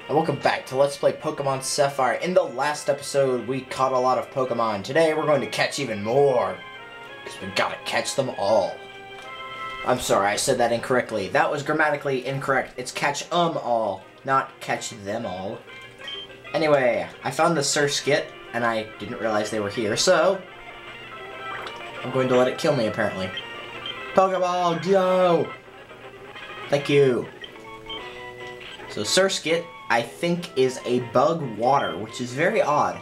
and welcome back to Let's Play Pokemon Sapphire. In the last episode, we caught a lot of Pokemon. Today, we're going to catch even more, because we gotta catch them all. I'm sorry, I said that incorrectly. That was grammatically incorrect. It's catch all, not catch them all. Anyway, I found the Surskit, and I didn't realize they were here, so I'm going to let it kill me, apparently. Pokeball, go! Thank you. So Surskit, I think, is a bug water, which is very odd.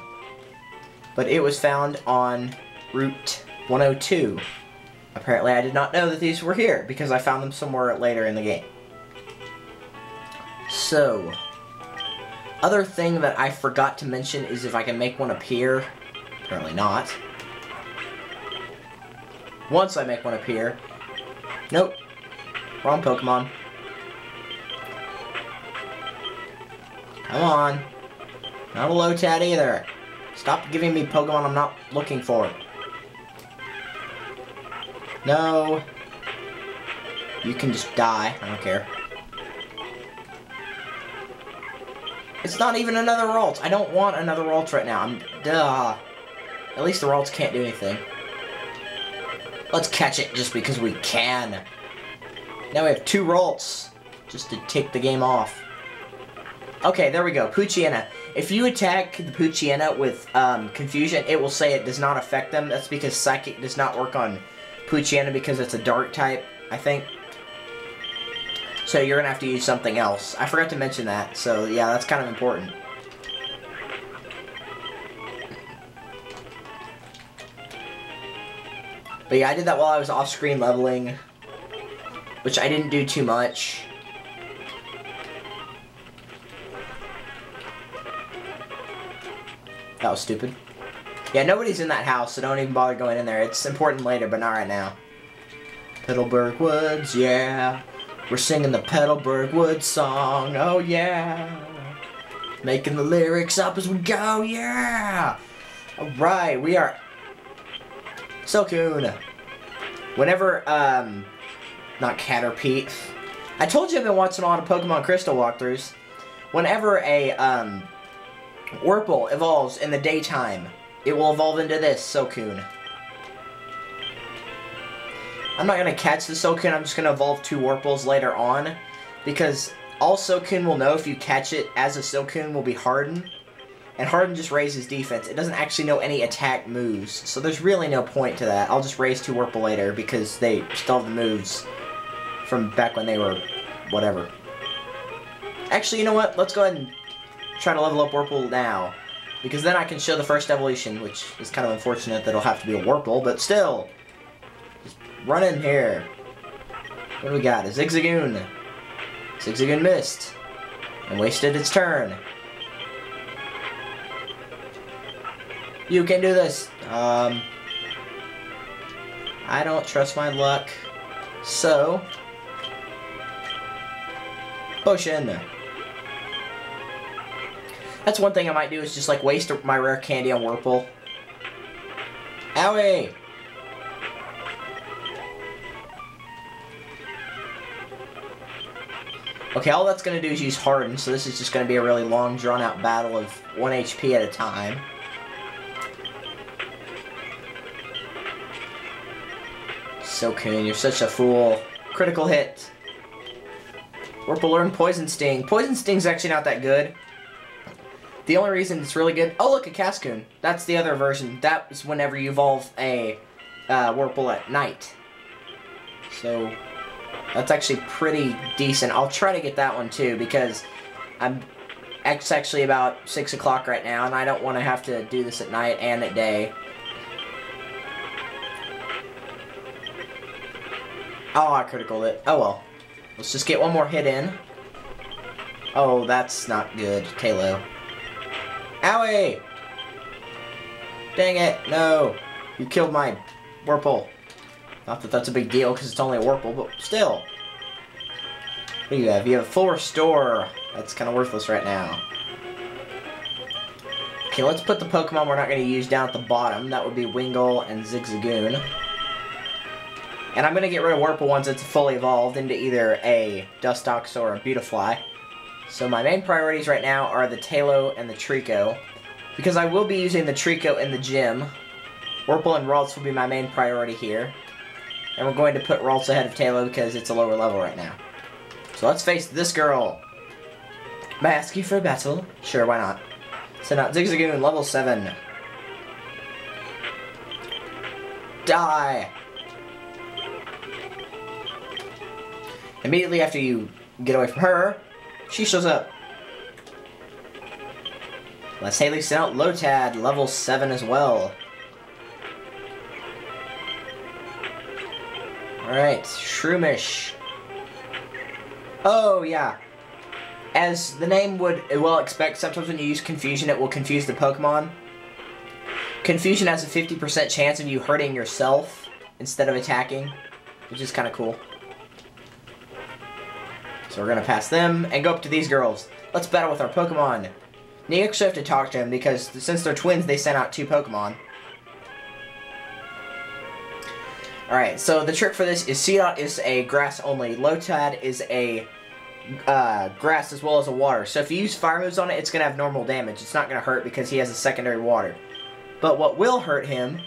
But it was found on Route 102. Apparently I did not know that these were here, because I found them somewhere later in the game. So, other thing that I forgot to mention is if I can make one appear. Apparently not. Once I make one appear. Nope. Wrong Pokemon. Come on. Not a Lotad either. Stop giving me Pokemon I'm not looking for. No. You can just die. I don't care. It's not even another Ralt. I don't want another Ralt right now. Duh. At least the Ralts can't do anything. Let's catch it just because we can. Now we have 2 Ralts. Just to take the game off. Okay, there we go. Poochyena. If you attack the Poochyena with Confusion, it will say it does not affect them. That's because Psychic does not work on Poochyena because it's a Dark type, I think. So you're going to have to use something else. I forgot to mention that, so yeah, that's kind of important. But yeah, I did that while I was off-screen leveling, which I didn't do too much. That was stupid. Yeah, nobody's in that house, so don't even bother going in there. It's important later, but not right now. Petalburg Woods, yeah. We're singing the Petalburg Woods song, oh yeah. Making the lyrics up as we go, yeah. Alright, we are... Silcoon. Whenever, not Caterpie. I told you I've been watching a lot of Pokemon Crystal walkthroughs. Whenever a, Wurple evolves in the daytime, it will evolve into this Silcoon. I'm not going to catch the Silcoon, I'm just going to evolve 2 Wurples later on, because all Silcoon will know if you catch it as a Silcoon will be Harden, and Harden just raises defense. It doesn't actually know any attack moves, so there's really no point to that. I'll just raise 2 Wurple later, because they still have the moves from back when they were whatever. Actually, you know what? Let's go ahead and try to level up Wurple now, because then I can show the first evolution, which is kind of unfortunate that it'll have to be a Wurple, but still, just run in here. What do we got? A Zigzagoon. Zigzagoon missed and wasted its turn. You can do this. I don't trust my luck, so potion. That's one thing I might do, is just like waste my rare candy on Wurple. Owie! Okay, all that's going to do is use Harden, so this is just going to be a really long, drawn-out battle of 1 HP at a time. Silcoon, you're such a fool. Critical hit. Wurple learned Poison Sting. Poison Sting's actually not that good. The only reason it's really good... Oh, look, a Cascoon. That's the other version. That is whenever you evolve a Wurple at night. So, that's actually pretty decent. I'll try to get that one, too, because it's actually about 6 o'clock right now, and I don't want to have to do this at night and at day. Oh, I criticaled it. Oh, well. Let's just get one more hit in. Oh, that's not good. Talo. Owie! Dang it, no! You killed my Wurple. Not that that's a big deal, because it's only a Wurple, but still. What do you have? You have full restore. That's kind of worthless right now. Okay, let's put the Pokemon we're not going to use down at the bottom. That would be Wingull and Zigzagoon. And I'm going to get rid of Wurple once it's fully evolved into either a Dustox or a Beautifly. So my main priorities right now are the Talo and the Trico, because I will be using the Trico in the gym. Whirlpool and Ralts will be my main priority here. And we're going to put Ralts ahead of Talo because it's a lower level right now. So let's face this girl. May I ask you for a battle? Sure, why not? Send out Zigzagoon, level 7. Die! Immediately after you get away from her, she shows up. Let's Haley send out Lotad, level 7 as well. Alright, Shroomish. Oh, yeah. As the name would well expect, sometimes when you use Confusion, it will confuse the Pokemon. Confusion has a 50% chance of you hurting yourself instead of attacking, which is kind of cool. So we're going to pass them and go up to these girls. Let's battle with our Pokemon. Now you actually have to talk to them because since they're twins, they sent out 2 Pokemon. Alright, so the trick for this is Seedot is a grass only. Lotad is a grass as well as a water. So if you use fire moves on it, it's going to have normal damage. It's not going to hurt because he has a secondary water. But what will hurt him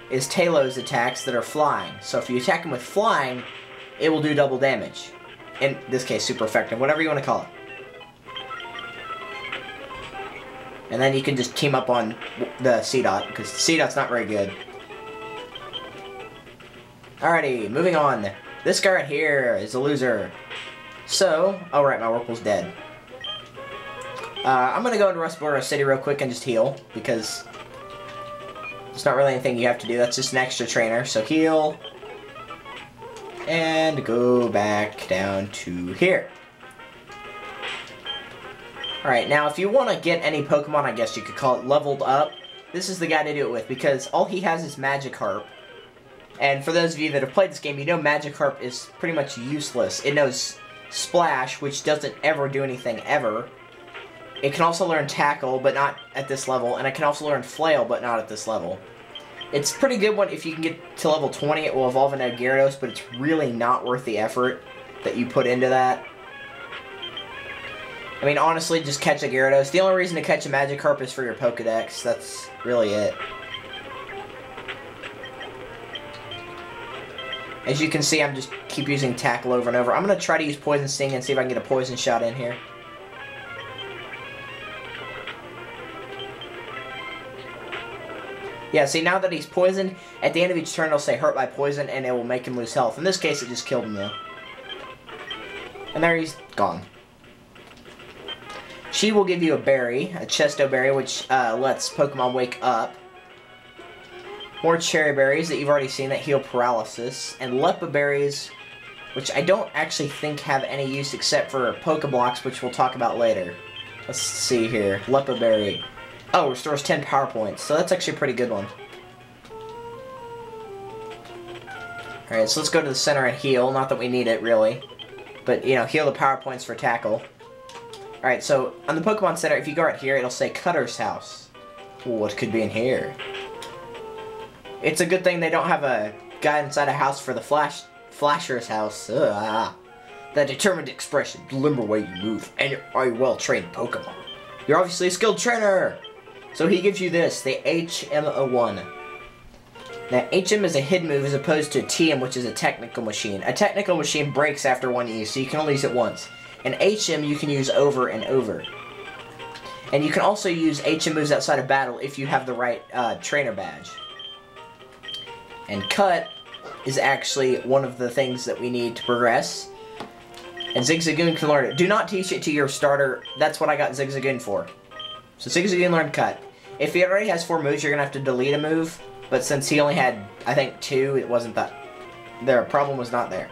is Talo's attacks that are flying. So if you attack him with flying, it will do double damage. In this case, super effective, whatever you want to call it. And then you can just team up on the Seedot, because Seedot's not very good. Alrighty, moving on. This guy right here is a loser. So, alright, my Whirlpool's dead. I'm going to go into Rustboro City real quick and just heal, because it's not really anything you have to do. That's just an extra trainer. So heal. And go back down to here. Alright, now if you want to get any Pokemon, I guess you could call it leveled up, this is the guy to do it with, because all he has is Magikarp. And for those of you that have played this game, you know Magikarp is pretty much useless. It knows Splash, which doesn't ever do anything ever. It can also learn Tackle, but not at this level, and it can also learn Flail, but not at this level. It's pretty good one. If you can get to level 20, it will evolve into a Gyarados, but it's really not worth the effort that you put into that. I mean, honestly, just catch a Gyarados. The only reason to catch a Magikarp is for your Pokedex. That's really it. As you can see, I'm just keep using Tackle over and over. I'm going to try to use Poison Sting and see if I can get a Poison Shot in here. Yeah, see, now that he's poisoned, at the end of each turn it'll say hurt by poison and it will make him lose health. In this case, it just killed him, though. And there he's gone. She will give you a berry, a Chesto Berry, which lets Pokemon wake up. More Cherry Berries that you've already seen that heal paralysis. And Lepa Berries, which I don't actually think have any use except for Pokeblocks, which we'll talk about later. Let's see here. Lepa Berry. Oh, restores 10 power points, so that's actually a pretty good one. Alright, so let's go to the center and heal. Not that we need it, really. But, you know, heal the power points for Tackle. Alright, so on the Pokemon Center, if you go right here, it'll say Cutter's House. Ooh, what could be in here? It's a good thing they don't have a guy inside a house for the Flasher's house. Ugh. That determined expression, the limber way you move, and are a well-trained Pokemon. You're obviously a skilled trainer! So he gives you this, the HM01. Now, HM is a hidden move as opposed to TM, which is a technical machine. A technical machine breaks after one use, so you can only use it once. And HM you can use over and over. And you can also use HM moves outside of battle if you have the right trainer badge. And Cut is actually one of the things that we need to progress. And Zigzagoon can learn it. Do not teach it to your starter. That's what I got Zigzagoon for. So Zigzagoon learned Cut. If he already has 4 moves, you're going to have to delete a move. But since he only had, I think, 2, it wasn't that. Their problem was not there.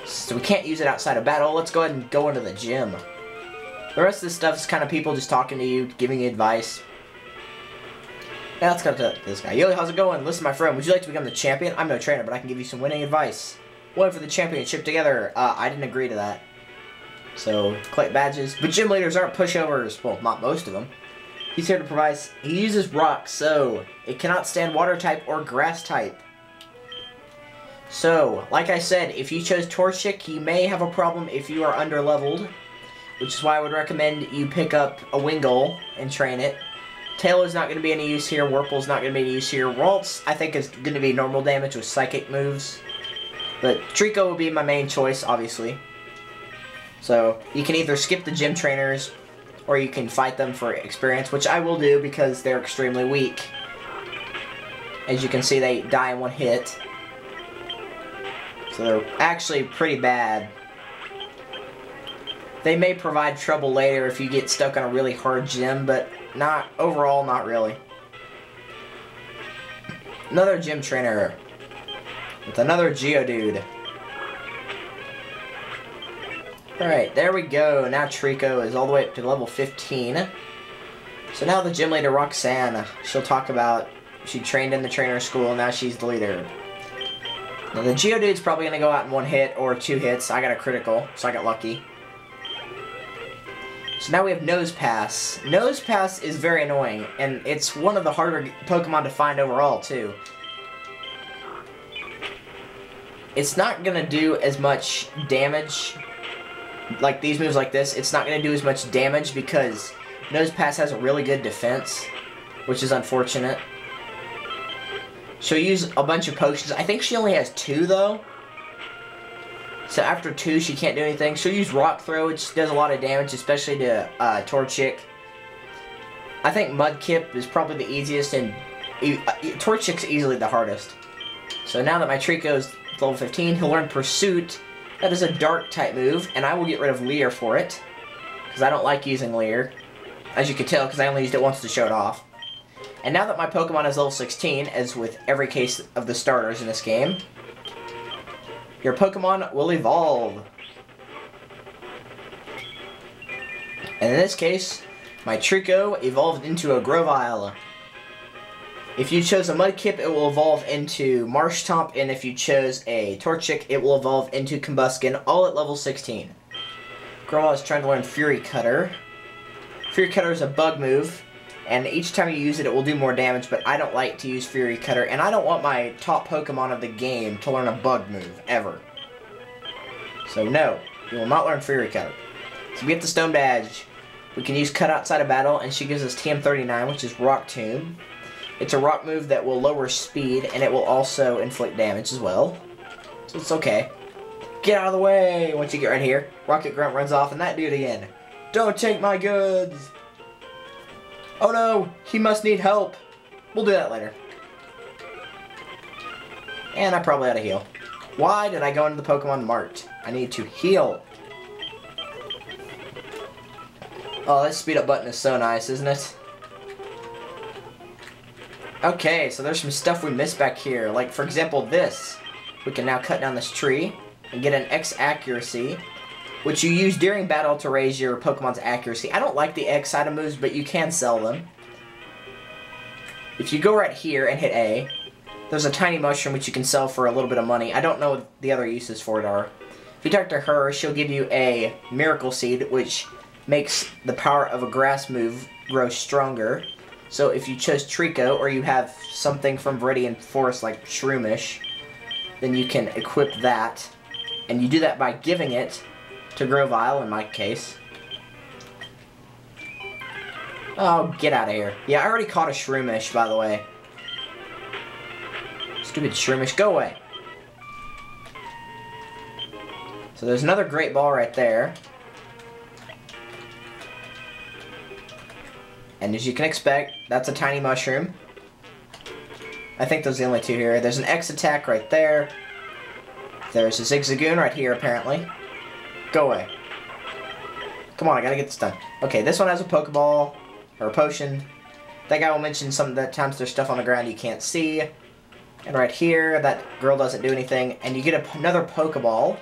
So we can't use it outside of battle. Let's go ahead and go into the gym. The rest of this stuff is kind of people just talking to you, giving you advice. Now let's go to this guy. Yo, how's it going? Listen, my friend, would you like to become the champion? I'm no trainer, but I can give you some winning advice. One for the championship together. I didn't agree to that. So, collect badges. But gym leaders aren't pushovers. Well, not most of them. He's here to provide... He uses rock, so it cannot stand water type or grass type. So, like I said, if you chose Torchic, you may have a problem if you are under-leveled. which is why I would recommend you pick up a Wingull and train it. Tailow's not going to be any use here. Whirlpool's not going to be any use here. Ralts, I think, is going to be normal damage with psychic moves. But Trico will be my main choice, obviously. So, you can either skip the gym trainers, or you can fight them for experience, which I will do because they're extremely weak. As you can see, they die in one hit. So they're actually pretty bad. They may provide trouble later if you get stuck on a really hard gym, but overall, not really. Another gym trainer with another Geodude. Alright, there we go. Now Trico is all the way up to level 15. So now the gym leader, Roxanne, she'll talk about she trained in the trainer school, now she's the leader. Now the Geodude's probably going to go out in one hit or two hits. I got a critical, so I got lucky. So now we have Nose Pass. Nose Pass is very annoying, and it's one of the harder Pokemon to find overall, too. It's not going to do as much damage, like these moves like this. It's not going to do as much damage because Nose Pass has a really good defense, which is unfortunate. She'll use a bunch of potions. I think she only has 2, though. So after 2, she can't do anything. She'll use Rock Throw, which does a lot of damage, especially to Torchic. I think Mudkip is probably the easiest, and Torchic's easily the hardest. So now that my Trico's level 15, he'll learn Pursuit. That is a Dark-type move, and I will get rid of Leer for it, because I don't like using Leer, as you can tell, because I only used it once to show it off. And now that my Pokemon is level 16, as with every case of the starters in this game, your Pokemon will evolve. And in this case, my Trico evolved into a Grovyle. If you chose a Mudkip, it will evolve into Marshtomp, and if you chose a Torchic, it will evolve into Combuskin, all at level 16. Grovyle is trying to learn Fury Cutter. Fury Cutter is a bug move, and each time you use it, it will do more damage, but I don't like to use Fury Cutter, and I don't want my top Pokemon of the game to learn a bug move, ever. So no, you will not learn Fury Cutter. So we get the Stone Badge. We can use Cut outside of battle, and she gives us TM39, which is Rock Tomb. It's a rock move that will lower speed, and it will also inflict damage as well. So it's okay. Get out of the way once you get right here. Rocket Grunt runs off, and that dude again. Don't take my goods! Oh no, he must need help. We'll do that later. And I probably ought to heal. Why did I go into the Pokemon Mart? I need to heal. Oh, this speed up button is so nice, isn't it? Okay, so there's some stuff we missed back here. Like, for example, this. We can now cut down this tree and get an X accuracy, which you use during battle to raise your Pokemon's accuracy. I don't like the X item moves, but you can sell them. If you go right here and hit A, there's a tiny mushroom which you can sell for a little bit of money. I don't know what the other uses for it are. If you talk to her, she'll give you a Miracle Seed, which makes the power of a grass move grow stronger. So if you chose Trico, or you have something from Viridian Forest like Shroomish, then you can equip that. And you do that by giving it to Grovyle, in my case. Oh, get out of here. Yeah, I already caught a Shroomish, by the way. Stupid Shroomish, go away. So there's another Great Ball right there. And as you can expect, that's a tiny mushroom. I think those are the only two here. There's an X attack right there. There's a Zigzagoon right here, apparently. Go away. Come on, I gotta get this done. Okay, this one has a Pokeball, or a potion. That guy will mention some that times there's stuff on the ground you can't see. And right here, that girl doesn't do anything. And you get another Pokeball.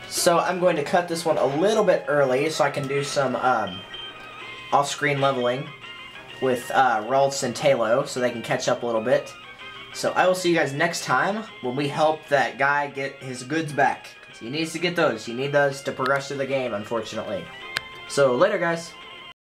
So I'm going to cut this one a little bit early so I can do some off-screen leveling with Ralts and Taillow so they can catch up a little bit. So I will see you guys next time when we help that guy get his goods back. He needs to get those. You need those to progress through the game, unfortunately. So later, guys.